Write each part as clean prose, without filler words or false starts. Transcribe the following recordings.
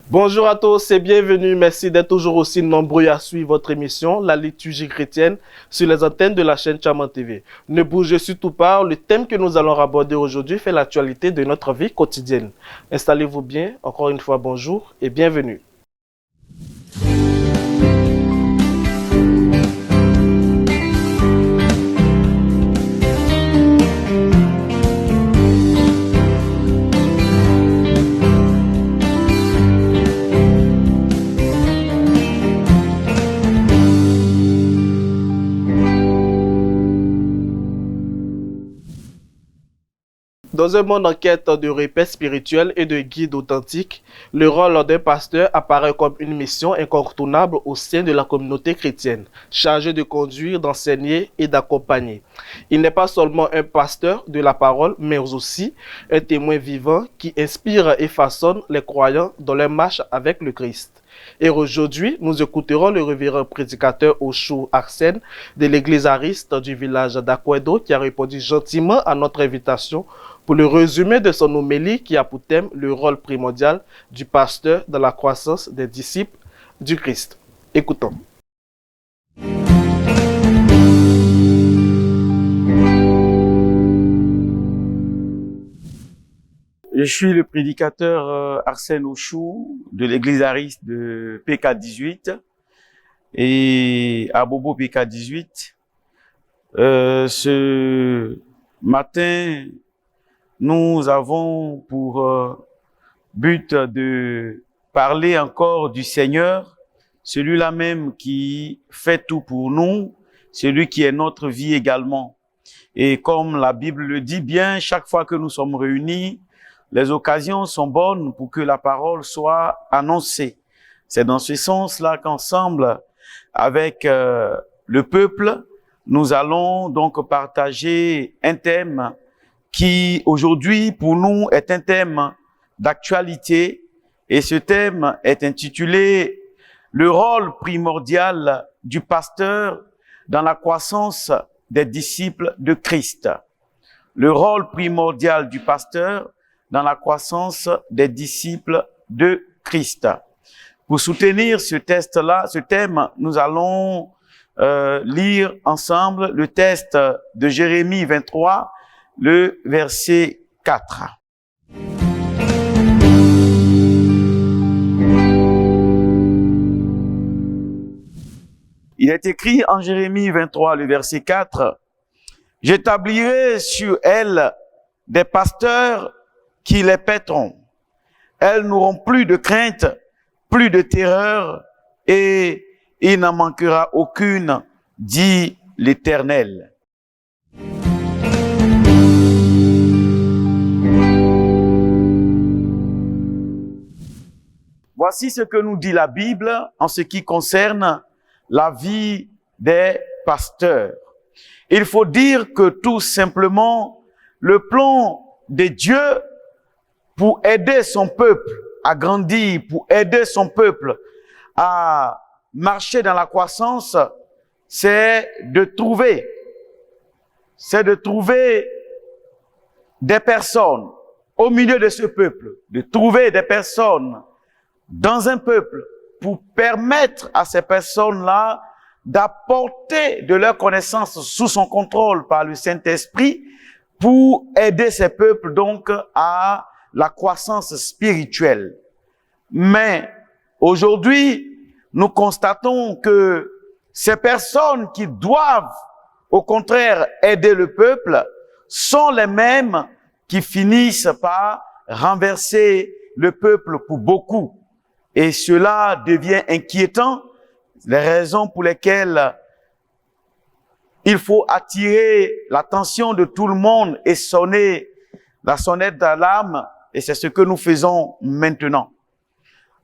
Bonjour à tous et bienvenue. Merci d'être toujours aussi nombreux à suivre votre émission, La Liturgie chrétienne, sur les antennes de la chaîne Tchaman TV. Ne bougez surtout pas, le thème que nous allons aborder aujourd'hui fait l'actualité de notre vie quotidienne. Installez-vous bien, encore une fois bonjour et bienvenue. Dans un monde en quête de repères spirituels et de guides authentiques, le rôle d'un pasteur apparaît comme une mission incontournable au sein de la communauté chrétienne, chargée de conduire, d'enseigner et d'accompagner. Il n'est pas seulement un pasteur de la parole, mais aussi un témoin vivant qui inspire et façonne les croyants dans leur marche avec le Christ. Et aujourd'hui, nous écouterons le révérend prédicateur Osho Arsène de l'église ariste du village d'Akwedo qui a répondu gentiment à notre invitation pour le résumé de son homélie qui a pour thème le rôle primordial du pasteur dans la croissance des disciples du Christ. Écoutons. Je suis le prédicateur Arsène Osho de l'église ariste de PK18 et à Bobo PK18. Ce matin, nous avons pour but de parler encore du Seigneur, celui-là même qui fait tout pour nous, celui qui est notre vie également. Et comme la Bible le dit bien, chaque fois que nous sommes réunis, les occasions sont bonnes pour que la parole soit annoncée. C'est dans ce sens-là qu'ensemble, avec le peuple, nous allons donc partager un thème qui aujourd'hui pour nous est un thème d'actualité, et ce thème est intitulé « Le rôle primordial du pasteur dans la croissance des disciples de Christ ». Le rôle primordial du pasteur dans la croissance des disciples de Christ. Pour soutenir ce thème, nous allons lire ensemble le texte de Jérémie 23, le verset 4. Il est écrit en Jérémie 23, le verset 4, « J'établirai sur elle des pasteurs qui les paîtront. Elles n'auront plus de crainte, plus de terreur, et il n'en manquera aucune, dit l'Éternel. » Voici ce que nous dit la Bible en ce qui concerne la vie des pasteurs. Il faut dire que tout simplement, le plan de Dieu pour aider son peuple à grandir, pour aider son peuple à marcher dans la croissance, c'est de trouver des personnes au milieu de ce peuple, de trouver des personnes dans un peuple pour permettre à ces personnes-là d'apporter de leur connaissance sous son contrôle par le Saint-Esprit pour aider ces peuples donc à la croissance spirituelle. Mais aujourd'hui, nous constatons que ces personnes qui doivent au contraire aider le peuple sont les mêmes qui finissent par renverser le peuple pour beaucoup. Et cela devient inquiétant, les raisons pour lesquelles il faut attirer l'attention de tout le monde et sonner la sonnette d'alarme, et c'est ce que nous faisons maintenant.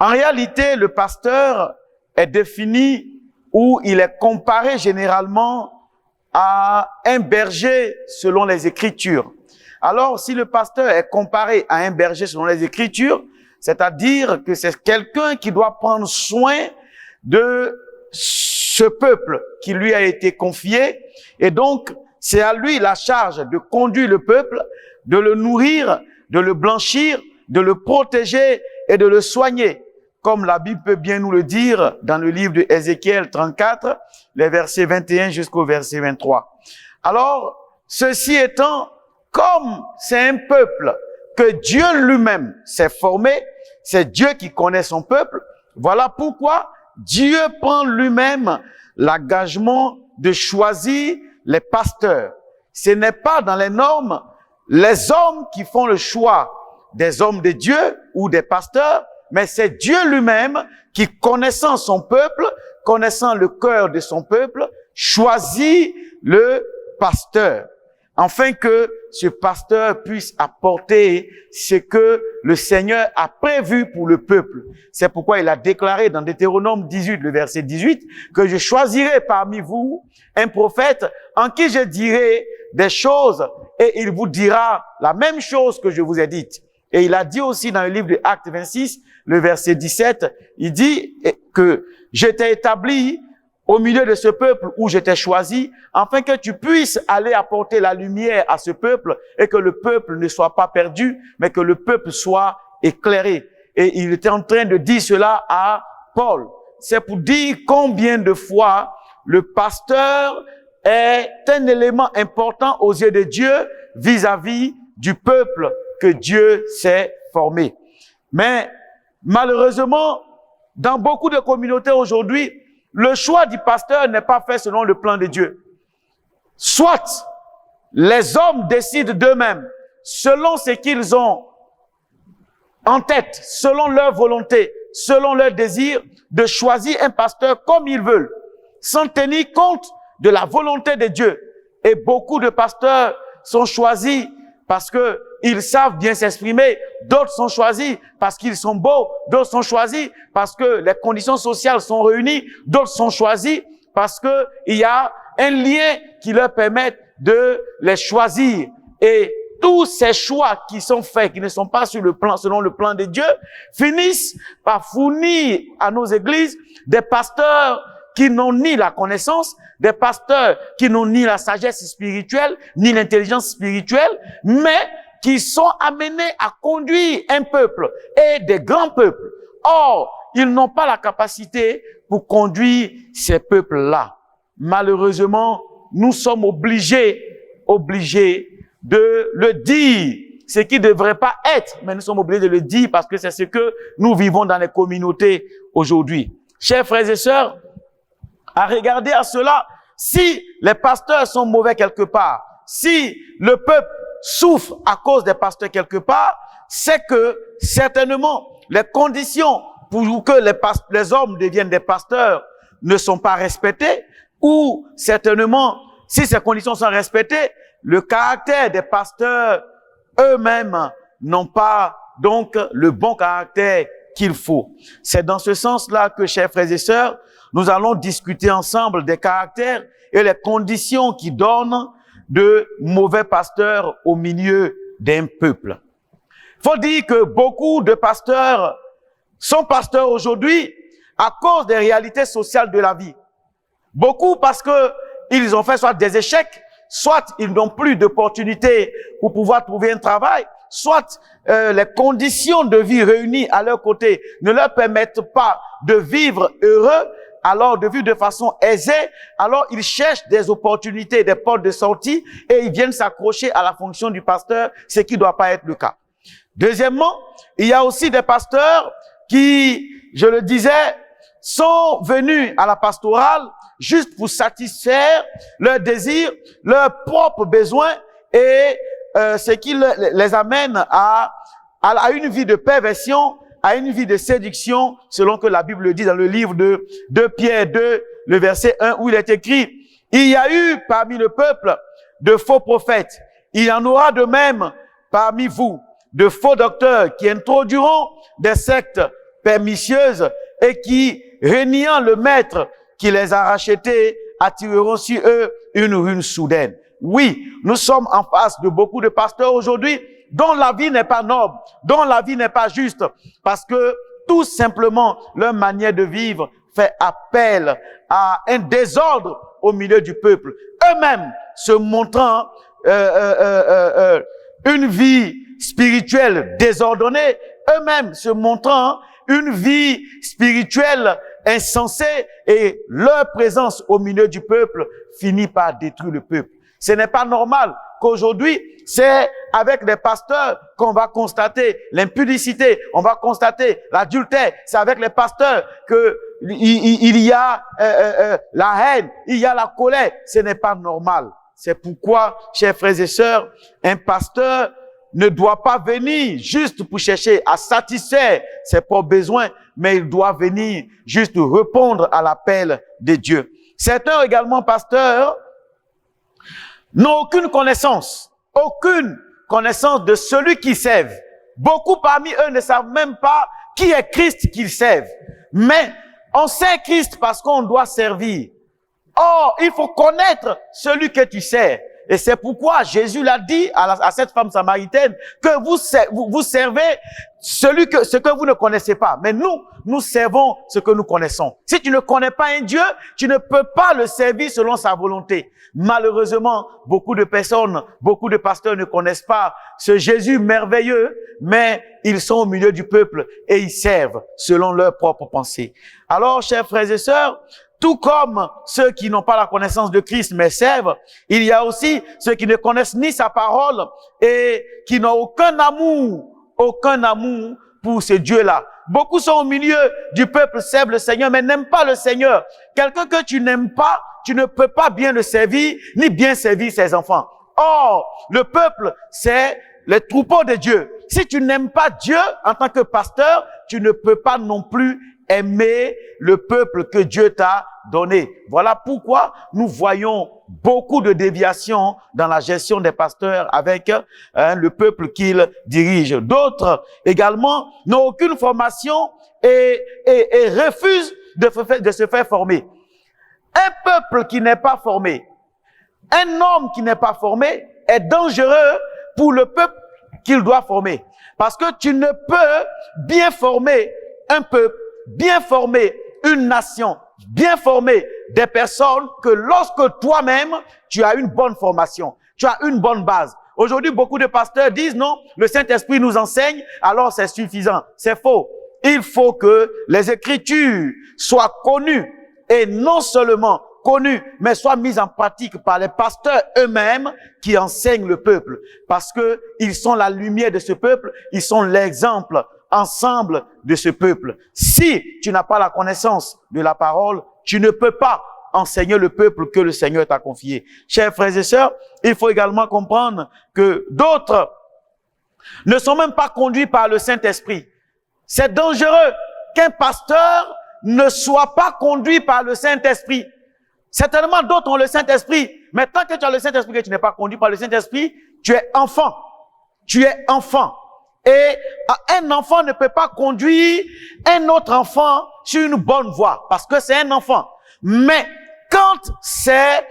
En réalité, le pasteur est défini ou il est comparé généralement à un berger selon les Écritures. Alors, si le pasteur est comparé à un berger selon les Écritures, c'est-à-dire que c'est quelqu'un qui doit prendre soin de ce peuple qui lui a été confié, et donc c'est à lui la charge de conduire le peuple, de le nourrir, de le blanchir, de le protéger et de le soigner. comme la Bible peut bien nous le dire dans le livre de Ézéchiel 34, les versets 21 jusqu'au verset 23. Alors, ceci étant, comme c'est un peuple que Dieu lui-même s'est formé, c'est Dieu qui connaît son peuple, voilà pourquoi Dieu prend lui-même l'engagement de choisir les pasteurs. Ce n'est pas dans les normes les hommes qui font le choix des hommes de Dieu ou des pasteurs, mais c'est Dieu lui-même qui, connaissant son peuple, connaissant le cœur de son peuple, choisit le pasteur, afin que ce pasteur puisse apporter ce que le Seigneur a prévu pour le peuple. C'est pourquoi il a déclaré dans Deutéronome 18, le verset 18, que je choisirai parmi vous un prophète en qui je dirai des choses et il vous dira la même chose que je vous ai dite. Et il a dit aussi dans le livre de Actes 26, le verset 17, il dit que je t'ai établi au milieu de ce peuple où je t'ai choisi, afin que tu puisses aller apporter la lumière à ce peuple et que le peuple ne soit pas perdu, mais que le peuple soit éclairé. Et il était en train de dire cela à Paul. C'est pour dire combien de fois le pasteur est un élément important aux yeux de Dieu vis-à-vis du peuple que Dieu s'est formé. Mais malheureusement, dans beaucoup de communautés aujourd'hui, le choix du pasteur n'est pas fait selon le plan de Dieu. Soit les hommes décident d'eux-mêmes, selon ce qu'ils ont en tête, selon leur volonté, selon leur désir, de choisir un pasteur comme ils veulent, sans tenir compte de la volonté de Dieu. Et beaucoup de pasteurs sont choisis parce que ils savent bien s'exprimer. D'autres sont choisis parce qu'ils sont beaux. D'autres sont choisis parce que les conditions sociales sont réunies. D'autres sont choisis parce que il y a un lien qui leur permet de les choisir. Et tous ces choix qui sont faits, qui ne sont pas sur le plan, selon le plan de Dieu, finissent par fournir à nos églises des pasteurs qui n'ont ni la connaissance, des pasteurs qui n'ont ni la sagesse spirituelle, ni l'intelligence spirituelle, mais qui sont amenés à conduire un peuple et des grands peuples. Or, ils n'ont pas la capacité pour conduire ces peuples-là. Malheureusement, nous sommes obligés de le dire, ce qui ne devrait pas être, mais nous sommes obligés de le dire parce que c'est ce que nous vivons dans les communautés aujourd'hui. Chers frères et sœurs, à regarder à cela, si les pasteurs sont mauvais quelque part, si le peuple souffre à cause des pasteurs quelque part, c'est que certainement les conditions pour que les hommes deviennent des pasteurs ne sont pas respectées, ou certainement, si ces conditions sont respectées, le caractère des pasteurs eux-mêmes n'ont pas donc le bon caractère qu'il faut. C'est dans ce sens-là que, chers frères et sœurs, nous allons discuter ensemble des caractères et les conditions qui donnent de mauvais pasteurs au milieu d'un peuple. Faut dire que beaucoup de pasteurs sont pasteurs aujourd'hui à cause des réalités sociales de la vie. Beaucoup parce que ils ont fait soit des échecs, soit ils n'ont plus d'opportunités pour pouvoir trouver un travail, soit les conditions de vie réunies à leur côté ne leur permettent pas de vivre heureux, alors de vivre de façon aisée, alors ils cherchent des opportunités, des portes de sortie et ils viennent s'accrocher à la fonction du pasteur, ce qui ne doit pas être le cas. Deuxièmement, il y a aussi des pasteurs qui, je le disais, sont venus à la pastorale juste pour satisfaire leurs désirs, leurs propres besoins et ce qui les amène à une vie de perversion, à une vie de séduction, selon que la Bible le dit dans le livre de Pierre 2, le verset 1, où il est écrit, « Il y a eu parmi le peuple de faux prophètes. Il y en aura de même parmi vous, de faux docteurs qui introduiront des sectes pernicieuses et qui, reniant le maître qui les a rachetés, attireront sur eux une ruine soudaine. » Oui, nous sommes en face de beaucoup de pasteurs aujourd'hui dont la vie n'est pas noble, dont la vie n'est pas juste, parce que tout simplement leur manière de vivre fait appel à un désordre au milieu du peuple. Eux-mêmes se montrant une vie spirituelle désordonnée, eux-mêmes se montrant une vie spirituelle insensée et leur présence au milieu du peuple finit par détruire le peuple. Ce n'est pas normal qu'aujourd'hui, c'est avec les pasteurs qu'on va constater l'impudicité, on va constater l'adultère. C'est avec les pasteurs que il y a la haine, il y a la colère. Ce n'est pas normal. C'est pourquoi, chers frères et sœurs, un pasteur ne doit pas venir juste pour chercher à satisfaire ses propres besoins, mais il doit venir juste répondre à l'appel de Dieu. Certains également pasteurs n'ont aucune connaissance de celui qu'ils servent. Beaucoup parmi eux ne savent même pas qui est Christ qu'ils servent. Mais on sait Christ parce qu'on doit servir. Or, il faut connaître celui que tu sers. Et c'est pourquoi Jésus l'a dit à cette femme samaritaine que vous servez ce que vous ne connaissez pas. Mais nous servons ce que nous connaissons. Si tu ne connais pas un Dieu, tu ne peux pas le servir selon sa volonté. Malheureusement, beaucoup de personnes, beaucoup de pasteurs ne connaissent pas ce Jésus merveilleux, mais ils sont au milieu du peuple et ils servent selon leurs propres pensées. Alors, chers frères et sœurs, tout comme ceux qui n'ont pas la connaissance de Christ mais servent, il y a aussi ceux qui ne connaissent ni sa parole et qui n'ont aucun amour pour ce Dieu-là. Beaucoup sont au milieu du peuple, servent le Seigneur mais n'aiment pas le Seigneur. Quelqu'un que tu n'aimes pas, tu ne peux pas bien le servir ni bien servir ses enfants. Or, le peuple, c'est les troupeaux de Dieu. Si tu n'aimes pas Dieu en tant que pasteur, tu ne peux pas non plus aimer le peuple que Dieu t'a donné. Voilà pourquoi nous voyons beaucoup de déviations dans la gestion des pasteurs avec le peuple qu'ils dirigent. D'autres également n'ont aucune formation et refusent de se faire former. Un peuple qui n'est pas formé, un homme qui n'est pas formé est dangereux pour le peuple qu'il doit former. Parce que tu ne peux bien former un peuple, bien former une nation, bien former des personnes que lorsque toi-même, tu as une bonne formation, tu as une bonne base. Aujourd'hui, beaucoup de pasteurs disent non, le Saint-Esprit nous enseigne, alors c'est suffisant. C'est faux. Il faut que les Écritures soient connues et non seulement connues, mais soient mises en pratique par les pasteurs eux-mêmes qui enseignent le peuple. Parce que ils sont la lumière de ce peuple, ils sont l'exemple ensemble de ce peuple. Si tu n'as pas la connaissance de la parole, tu ne peux pas enseigner le peuple que le Seigneur t'a confié. Chers frères et sœurs, il faut également comprendre que d'autres ne sont même pas conduits par le Saint-Esprit. C'est dangereux qu'un pasteur ne soit pas conduit par le Saint-Esprit. Certainement d'autres ont le Saint-Esprit, mais tant que tu as le Saint-Esprit et que tu n'es pas conduit par le Saint-Esprit, tu es enfant. Tu es enfant. Et un enfant ne peut pas conduire un autre enfant sur une bonne voie, parce que c'est un enfant. Mais quand c'est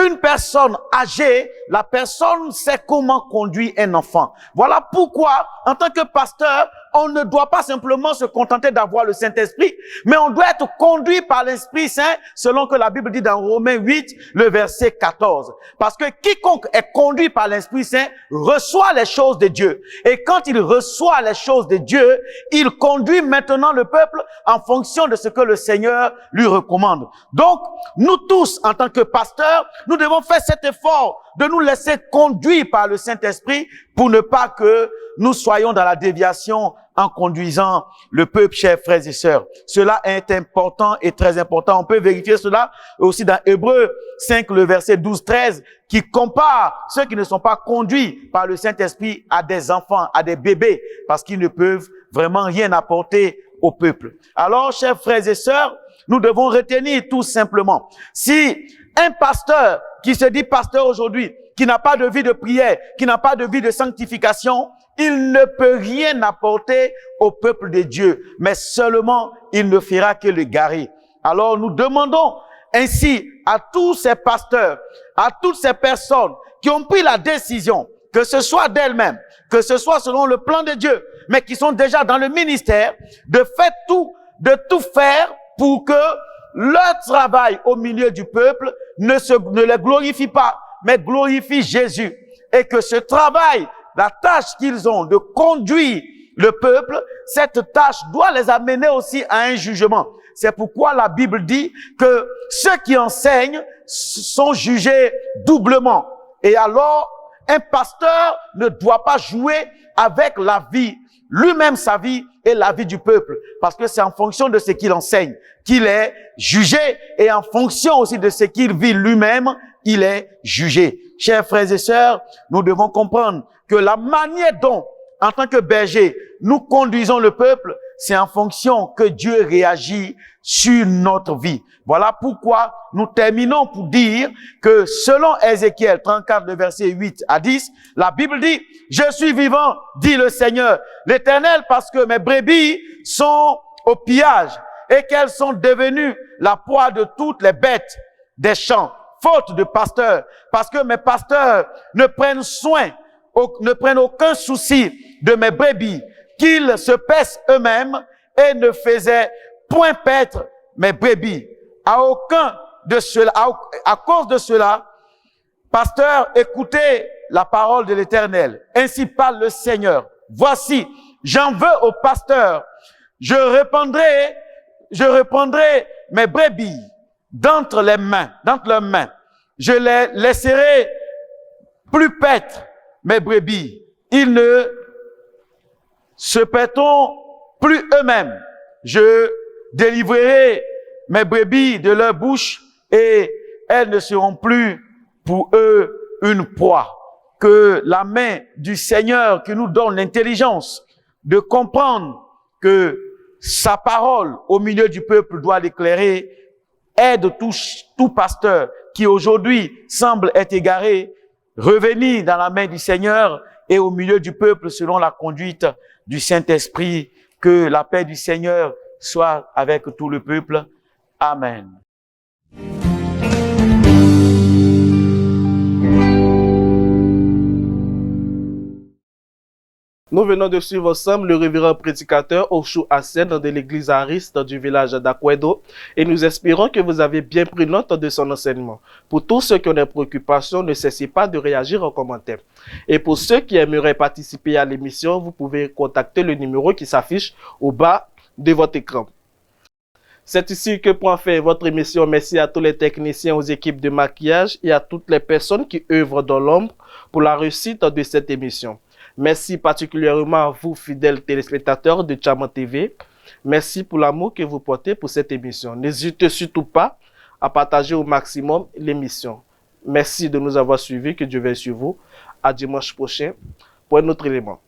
une personne âgée, la personne sait comment conduire un enfant. Voilà pourquoi, en tant que pasteur, on ne doit pas simplement se contenter d'avoir le Saint-Esprit, mais on doit être conduit par l'Esprit Saint, selon que la Bible dit dans Romains 8, le verset 14. Parce que quiconque est conduit par l'Esprit Saint reçoit les choses de Dieu. Et quand il reçoit les choses de Dieu, il conduit maintenant le peuple en fonction de ce que le Seigneur lui recommande. Donc, nous tous, en tant que pasteurs, nous devons faire cet effort de nous laisser conduire par le Saint-Esprit pour ne pas que nous soyons dans la déviation en conduisant le peuple, chers frères et sœurs. Cela est important et très important. On peut vérifier cela aussi dans Hébreux 5, le verset 12-13, qui compare ceux qui ne sont pas conduits par le Saint-Esprit à des enfants, à des bébés, parce qu'ils ne peuvent vraiment rien apporter au peuple. Alors, chers frères et sœurs, nous devons retenir tout simplement, si un pasteur qui se dit pasteur aujourd'hui, qui n'a pas de vie de prière, qui n'a pas de vie de sanctification, il ne peut rien apporter au peuple de Dieu, mais seulement il ne fera que le garer. Alors nous demandons ainsi à tous ces pasteurs, à toutes ces personnes qui ont pris la décision, que ce soit d'elles-mêmes, que ce soit selon le plan de Dieu, mais qui sont déjà dans le ministère, de tout faire pour que leur travail au milieu du peuple ne les glorifie pas, mais glorifie Jésus. Et que ce travail, la tâche qu'ils ont de conduire le peuple, cette tâche doit les amener aussi à un jugement. C'est pourquoi la Bible dit que ceux qui enseignent sont jugés doublement. Et alors, un pasteur ne doit pas jouer avec la vie, lui-même sa vie et la vie du peuple. Parce que c'est en fonction de ce qu'il enseigne qu'il est jugé et en fonction aussi de ce qu'il vit lui-même, il est jugé. Chers frères et sœurs, nous devons comprendre que la manière dont, en tant que berger, nous conduisons le peuple, c'est en fonction que Dieu réagit sur notre vie. Voilà pourquoi nous terminons pour dire que selon Ézéchiel 34, le verset 8 à 10, la Bible dit, « Je suis vivant, dit le Seigneur, l'Éternel, parce que mes brebis sont au pillage et qu'elles sont devenues la proie de toutes les bêtes des champs, faute de pasteurs, parce que mes pasteurs ne prennent aucun souci de mes brebis, qu'ils se paissent eux-mêmes et ne faisaient point paître mes brebis. À cause de cela, pasteur, écoutez la parole de l'Éternel. Ainsi parle le Seigneur. Voici, j'en veux au pasteur. Je reprendrai mes brebis d'entre leurs mains. Je les laisserai plus paître mes brebis. Ils ne se paîtront plus eux-mêmes. Je délivrerai mes brebis de leur bouche et elles ne seront plus pour eux une proie. Que la main du Seigneur qui nous donne l'intelligence de comprendre que sa parole au milieu du peuple doit l'éclairer, aide tout pasteur qui aujourd'hui semble être égaré, revenir dans la main du Seigneur et au milieu du peuple selon la conduite du Saint-Esprit. Que la paix du Seigneur soit avec tout le peuple. Amen. Nous venons de suivre ensemble le révérend prédicateur Oshu Hassen de l'église Ariste du village d'Akwedo et nous espérons que vous avez bien pris note de son enseignement. Pour tous ceux qui ont des préoccupations, ne cessez pas de réagir en commentaire. Et pour ceux qui aimeraient participer à l'émission, vous pouvez contacter le numéro qui s'affiche au bas de votre écran. C'est ici que prend fin votre émission. Merci à tous les techniciens, aux équipes de maquillage et à toutes les personnes qui œuvrent dans l'ombre pour la réussite de cette émission. Merci particulièrement à vous, fidèles téléspectateurs de Tchaman TV. Merci pour l'amour que vous portez pour cette émission. N'hésitez surtout pas à partager au maximum l'émission. Merci de nous avoir suivis. Que Dieu veille sur vous. À dimanche prochain pour un autre élément.